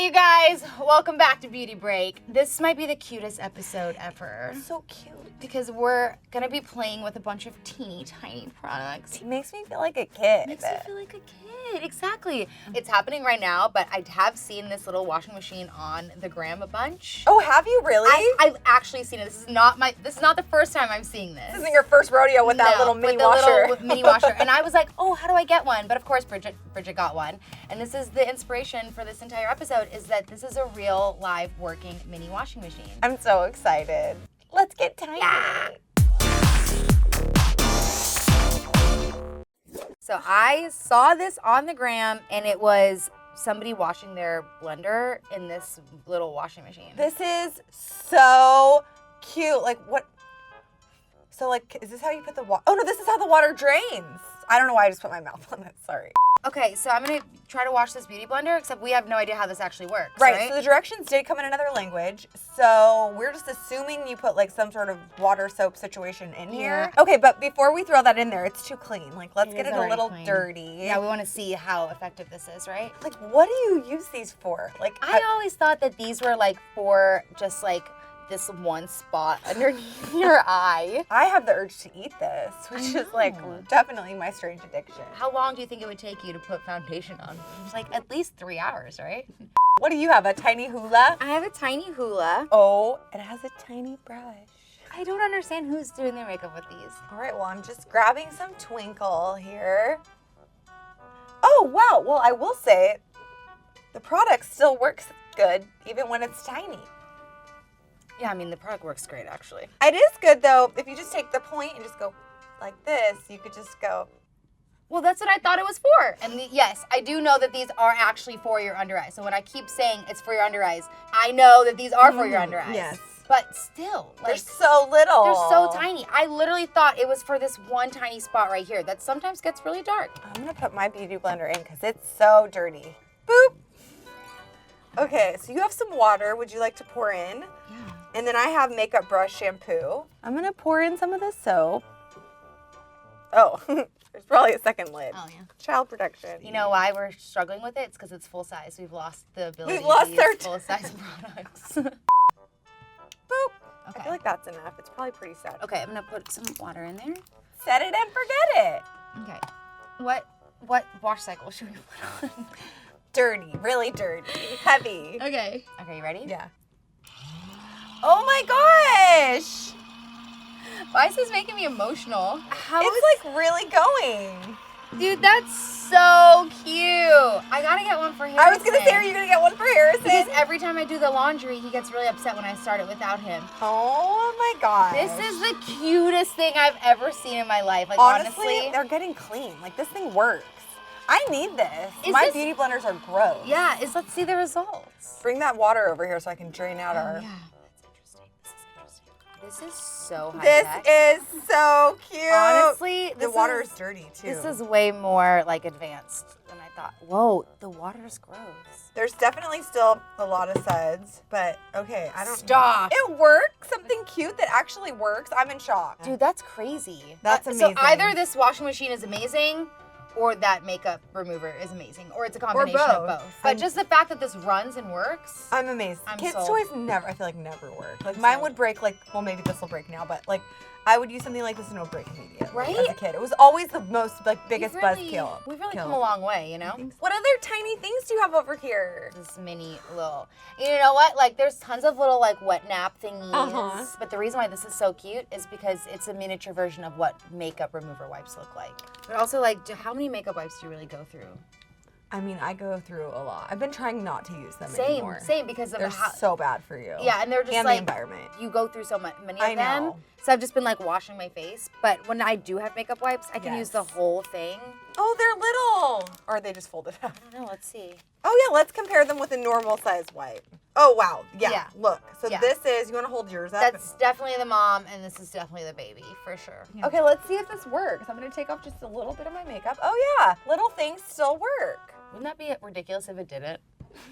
you guys, welcome back to Beauty Break. This might be the cutest episode ever. So cute. Because we're gonna be playing with a bunch of teeny tiny products. It makes me feel like a kid. Makes me feel like a kid, exactly. It's happening right now, but I have seen this little washing machine on the gram a bunch. Oh, have you really? I've actually seen it. This is not the first time I'm seeing this. This isn't your first rodeo with that little mini washer. Little mini washer. And I was like, oh, how do I get one? But of course, Bridget got one. And this is the inspiration for this entire episode, is that this is a real live working mini washing machine. I'm so excited. Let's get tiny. Yeah. So I saw this on the gram, and it was somebody washing their blender in this little washing machine. This is so cute. Like what? So like, is this how you put the water? Oh no, this is how the water drains. I don't know why I just put my mouth on it. Sorry. Okay, so I'm gonna try to wash this beauty blender, except we have no idea how this actually works. Right. So the directions did come in another language. So we're just assuming you put like some sort of water soap situation in here. Okay, but before we throw that in there, it's too clean. Like let's get it a little dirty. Yeah, we want to see how effective this is, right? Like what do you use these for? Like I always thought that these were like for just like this one spot underneath your eye. I have the urge to eat this, which is like definitely my strange addiction. How long do you think it would take you to put foundation on? It's like at least 3 hours, right? What do you have, a tiny hula? I have a tiny hula. Oh, it has a tiny brush. I don't understand who's doing their makeup with these. All right, well, I'm just grabbing some twinkle here. Oh, wow. Well, I will say the product still works good even when it's tiny. Yeah, I mean, the product works great, actually. It is good, though. If you just take the point and just go like this, you could just go. Well, that's what I thought it was for. And yes, I do know that these are actually for your under eyes. So when I keep saying it's for your under eyes, I know that these are for your under eyes. Yes. But still, like, they're so little. They're so tiny. I literally thought it was for this one tiny spot right here that sometimes gets really dark. I'm going to put my beauty blender in because it's so dirty. Boop. Okay, so you have some water. Would you like to pour in? Yeah. And then I have makeup brush shampoo. I'm going to pour in some of the soap. Oh, there's probably a second lid. Oh, yeah. Child protection. You know why we're struggling with it? It's because it's full size. We've lost the ability to use full size products. Boop. Okay. I feel like that's enough. It's probably pretty set. Okay, I'm going to put some water in there. Set it and forget it. Okay. What wash cycle should we put on? Dirty, really dirty, heavy. Okay. Okay, you ready? Yeah. Oh my gosh! Why is this making me emotional? It's like really going. Dude, that's so cute. I gotta get one for Harrison. I was gonna say, are you gonna get one for Harrison? Because every time I do the laundry, he gets really upset when I start it without him. Oh my gosh. This is the cutest thing I've ever seen in my life. Like honestly, they're getting clean. Like this thing works. I need this. My beauty blenders are gross. Yeah, let's see the results. Bring that water over here so I can drain out our... Yeah, that's interesting. This is so high-tech. This is so cute. Honestly, the water is dirty too. This is way more like advanced than I thought. Whoa, the water's gross. There's definitely still a lot of suds, but okay, I don't... Stop. It works. Something cute that actually works. I'm in shock. Dude, that's crazy. That's amazing. So either this washing machine is amazing, or that makeup remover is amazing, or it's a combination of both. But just the fact that this runs and works, I'm amazed. Kids' toys I feel like never work. Like mine would break, like, well, maybe this will break now, but like I would use something like this and it would break immediately. Right? As a kid, it was always the most biggest buzzkill. We've really come a long way, you know. What other tiny things do you have over here? This mini little, you know what? Like there's tons of little like wet nap thingies. But the reason why this is so cute is because it's a miniature version of what makeup remover wipes look like. But also, like, how many makeup wipes do you really go through? I mean, I go through a lot. I've been trying not to use them anymore. Same, because of they're so bad for you. Yeah, and they're just and like the environment. You go through so many of I them. know. So I've just been like washing my face. But when I do have makeup wipes, I can use the whole thing. Oh, they're little. Or are they just folded up? I don't know. Let's see. Oh yeah, let's compare them with a normal size wipe. Oh wow, yeah. Look, so this is, you want to hold yours up? That's definitely the mom, and this is definitely the baby, for sure. Yeah. Okay, let's see if this works. I'm going to take off just a little bit of my makeup. Oh yeah, little things still work. Wouldn't that be ridiculous if it didn't?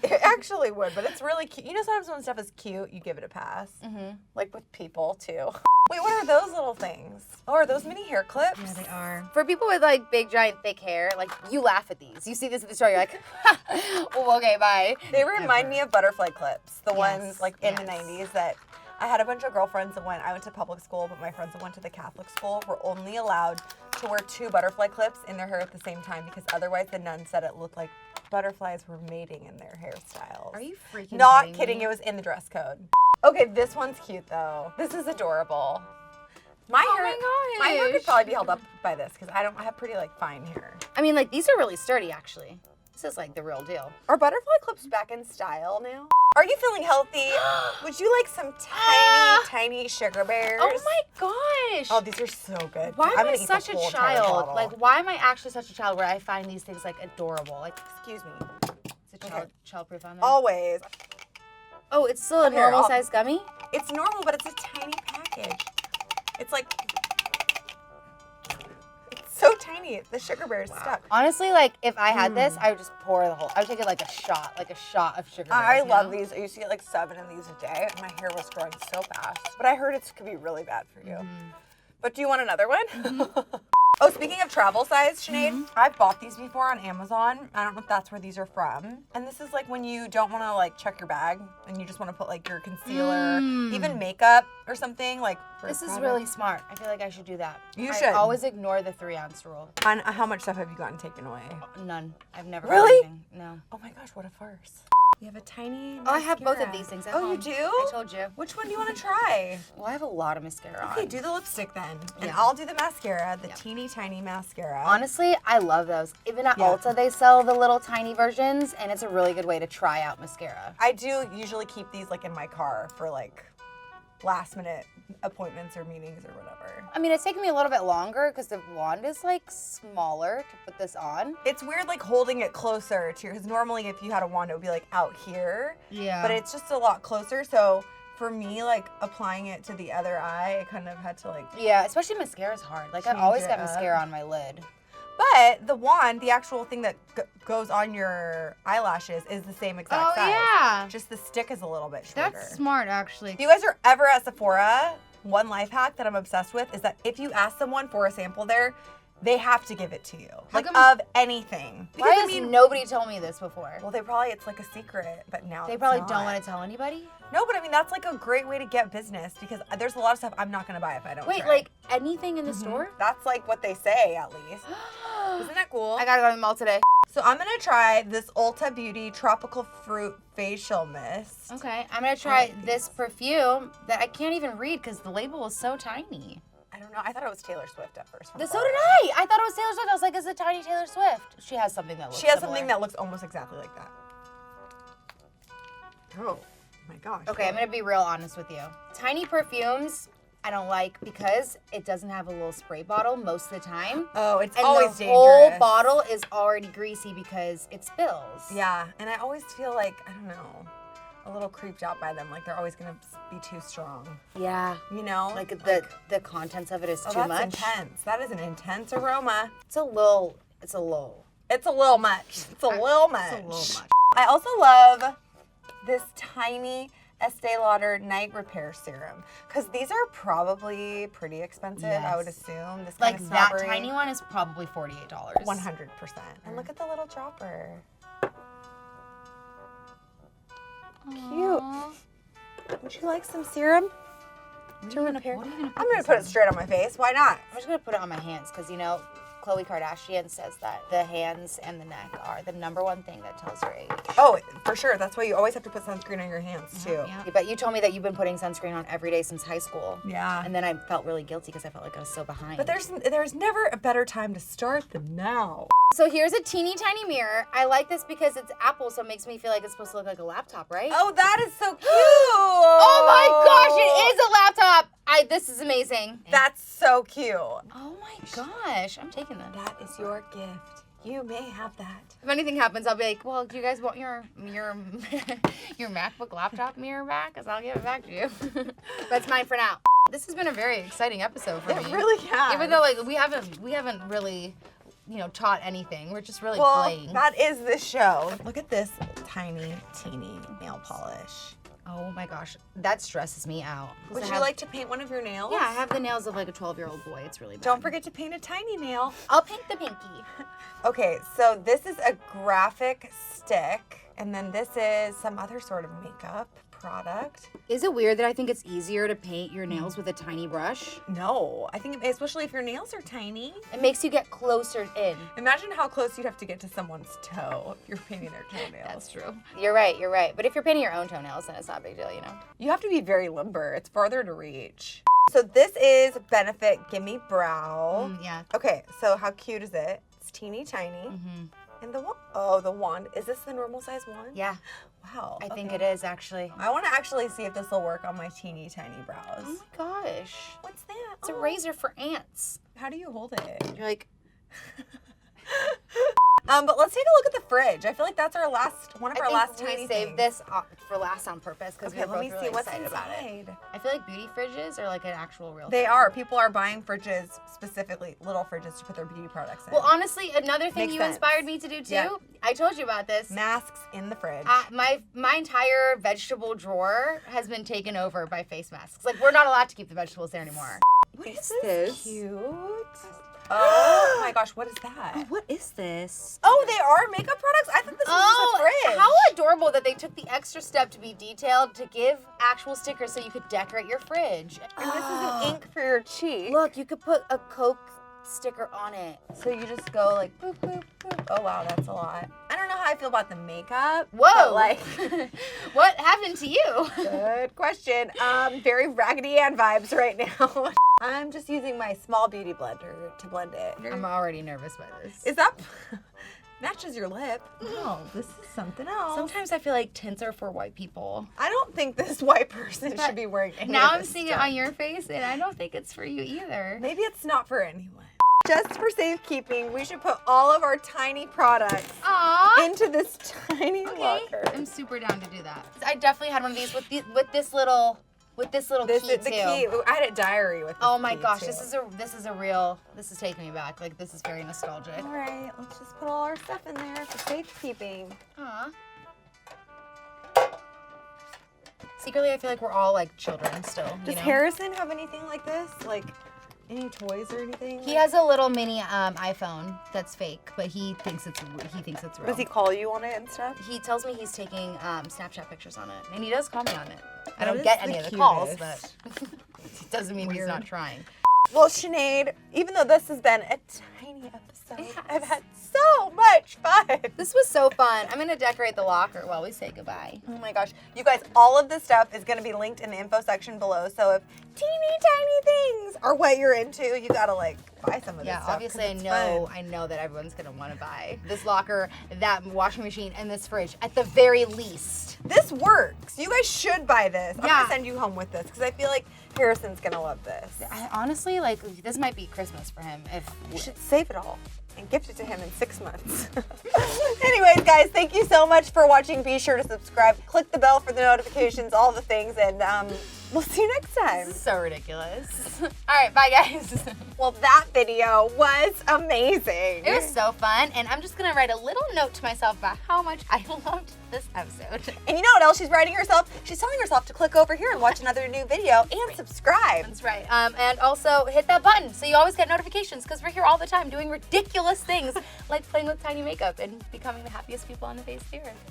It actually would, but it's really cute. You know, sometimes when stuff is cute, you give it a pass. Mm-hmm. Like with people, too. Wait, what are those little things? Oh, are those mini hair clips? Yeah, they are. For people with like big, giant, thick hair, like you laugh at these. You see this at the store, you're like, oh, okay, bye. They remind me of butterfly clips, the ones like in the 90s that I had a bunch of girlfriends that I went to public school, but my friends that went to the Catholic school were only allowed to wear 2 butterfly clips in their hair at the same time because otherwise the nun said it looked like butterflies were mating in their hairstyles. Are you freaking Not kidding, it was in the dress code. Okay, this one's cute though. This is adorable. My hair could probably be held up by this because I have pretty like fine hair. I mean, like these are really sturdy actually. This is like the real deal. Are butterfly clips back in style now? Are you feeling healthy? Would you like some tiny sugar bears? Oh my gosh. Oh, these are so good. Why am I such a child? Like, why am I actually such a child where I find these things like adorable? Like, excuse me. Is it child-proof on there? Always. Oh, it's still a normal size gummy? It's normal, but it's a tiny package. It's like, it's so tiny. The sugar bear is stuck. Honestly, like, if I had this, I would just pour the whole, I would take it like a shot of sugar bears. I love these. I used to get like 7 of these a day. My hair was growing so fast. But I heard it could be really bad for you. But do you want another one? Oh, speaking of travel size, Sinead, I've bought these before on Amazon. I don't know if that's where these are from. And this is like when you don't want to like check your bag and you just want to put like your concealer, even makeup or something like. This is really smart. I feel like I should do that. You should. I always ignore the 3-ounce rule. And how much stuff have you gotten taken away? None. I've never. Really? Anything. No. Oh my gosh, what a farce. You have a tiny mascara. Oh, I have both of these things at home. You do? I told you. Which one do you want to try? Well, I have a lot of mascara on. Okay, do the lipstick then. And I'll do the mascara, the teeny tiny mascara. Honestly, I love those. Even at Ulta, they sell the little tiny versions, and it's a really good way to try out mascara. I do usually keep these like in my car for like last minute appointments or meetings or whatever. I mean, it's taken me a little bit longer because the wand is like smaller to put this on. It's weird like holding it closer to your, because normally if you had a wand it would be like out here. Yeah. But it's just a lot closer, so for me, like applying it to the other eye, I kind of had to like. Yeah, especially mascara's hard. Like I've always got mascara on my lid. But the wand, the actual thing that goes on your eyelashes, is the same exact size. Yeah. Just the stick is a little bit shorter. That's smart, actually. If you guys are ever at Sephora, one life hack that I'm obsessed with is that if you ask someone for a sample there, they have to give it to you. Like of anything. Because, why has nobody told me this before? Well, it's like a secret, but now they probably don't want to tell anybody? No, but I mean, that's like a great way to get business because there's a lot of stuff I'm not going to buy if I don't try. Like anything in the store? That's like what they say, at least. Isn't that cool? I gotta go to the mall today. So I'm gonna try this Ulta Beauty Tropical Fruit Facial Mist. Okay, I'm gonna try this perfume that I can't even read because the label is so tiny. I don't know. I thought it was Taylor Swift at first. So did I. I thought it was Taylor Swift. I was like, it's a tiny Taylor Swift. She has something that looks something that looks almost exactly like that. Oh my gosh. Okay, I'm gonna be real honest with you. Tiny perfumes, I don't like because it doesn't have a little spray bottle most of the time. Oh, it's always dangerous. And the whole bottle is already greasy because it spills. Yeah, and I always feel like, I don't know, a little creeped out by them. Like they're always gonna be too strong. Yeah. You know? Like the contents of it is too much. That's intense. That is an intense aroma. It's a little much. It's a little much. I also love this tiny Estee Lauder Night Repair Serum because these are probably pretty expensive. Yes. I would assume this kind of that tiny one is probably $48. 100%. And look at the little dropper. Aww. Cute. Would you like some serum to repair? I'm gonna put it straight on my face. Why not? I'm just gonna put it on my hands because you know. Khloe Kardashian says that the hands and the neck are the #1 thing that tells your age. Oh, for sure. That's why you always have to put sunscreen on your hands, too. Yeah. But you told me that you've been putting sunscreen on every day since high school. Yeah. And then I felt really guilty because I felt like I was so behind. But there's never a better time to start than now. So here's a teeny tiny mirror. I like this because it's Apple, so it makes me feel like it's supposed to look like a laptop, right? Oh, that is so cute. Oh my gosh, it is a laptop. This is amazing. That's so cute. Oh my gosh, I'm taking that. That is your gift. You may have that. If anything happens, I'll be like, well, do you guys want your MacBook laptop mirror back? Because I'll give it back to you. That's mine for now. This has been a very exciting episode for me. It really has. Even though like we haven't really, taught anything. We're just really playing. That is this show. Look at this tiny, teeny nail polish. Oh my gosh, that stresses me out. Would you like to paint one of your nails? Yeah, I have the nails of like a 12-year-old boy. It's really bad. Don't forget to paint a tiny nail. I'll paint the pinky. Okay, so this is a graphic stick, and then this is some other sort of makeup product. Is it weird that I think it's easier to paint your nails with a tiny brush? No, I think especially if your nails are tiny. It makes you get closer in. Imagine how close you'd have to get to someone's toe if you're painting their toenails. That's true. You're right. But if you're painting your own toenails, then it's not a big deal, you know? You have to be very limber. It's farther to reach. So this is Benefit Gimme Brow. Yeah. Okay, so how cute is it? It's teeny tiny. And the wand. Is this the normal size wand? Yeah. Wow. I think it is, actually. I want to actually see if this will work on my teeny tiny brows. Oh my gosh. What's that? It's a razor for ants. How do you hold it? You're like... But let's take a look at the fridge. I feel like that's one of our last tiny we things. saved this for last on purpose because Okay, we're both really what's excited about inside. it. I feel like beauty fridges are like an actual real They thing. are. People are buying fridges, specifically little fridges, to put their beauty products in. Well, honestly, another thing Makes you sense. inspired me to do too. Yeah. I told you about this. Masks in the fridge. My entire vegetable drawer has been taken over by face masks. Like, we're not allowed to keep the vegetables there anymore. What is this? Cute. Oh my gosh, what is that? What is this? Oh, they are makeup products? I thought this was a fridge. How adorable that they took the extra step to be detailed to give actual stickers so you could decorate your fridge. And this is an ink for your cheek. Look, you could put a Coke sticker on it. So you just go like boop, boop, boop. Oh wow, that's a lot. I don't know how I feel about the makeup. Whoa. But like, what happened to you? good question. Very Raggedy Ann vibes right now. I'm just using my small beauty blender to blend it. I'm already nervous by this. Is that matches your lip? No, this is something else. Sometimes I feel like tints are for white people. I don't think this white person should be wearing any Now of I'm this seeing stuff. it on your face, and I don't think it's for you either. Maybe it's not for anyone. Just for safekeeping, we should put all of our tiny products Aww. into this tiny locker. I'm super down to do that. I definitely had one of these with this little This key is the too. key. I had a diary with this Oh my key, gosh, too. this is taking me back. Like, this is very nostalgic. All right, let's just put all our stuff in there for safekeeping. Aw. Secretly, I feel like we're all like children still. Does you know? Harrison have anything like this? Like any toys or anything? He has a little mini iPhone that's fake, but he thinks it's real. Does he call you on it and stuff? He tells me he's taking Snapchat pictures on it, and he does call me on it. I That don't is get the any of the calls, cutest. but it doesn't mean he's not trying. Well, Sinead, even though this has been a tiny episode, Yes. I've had so much fun. This was so fun. I'm gonna decorate the locker while we say goodbye. Oh my gosh. You guys, all of this stuff is going to be linked in the info section below. So if teeny tiny things are what you're into, you got to like buy some of this Yeah, stuff. obviously 'cause I it's know fun. that everyone's gonna want to buy this locker, that washing machine, and this fridge at the very least. This works. You guys should buy this. I'm Yeah. going to send you home with this because I feel like Harrison's going to love this. I honestly, like, this might be Christmas for him if You should save it all and gift it to him in 6 months. Anyways, guys, thank you so much for watching. Be sure to subscribe, click the bell for the notifications, all the things, and we'll see you next time. This is so ridiculous. All right, bye guys. Well, that video was amazing. It was so fun, and I'm just gonna write a little note to myself about how much I loved this episode. And you know what else she's writing herself? She's telling herself to click over here and watch another new video and subscribe. That's right. And also hit that button so you always get notifications because we're here all the time doing ridiculous things like playing with tiny makeup and becoming the happiest people on the face of the earth.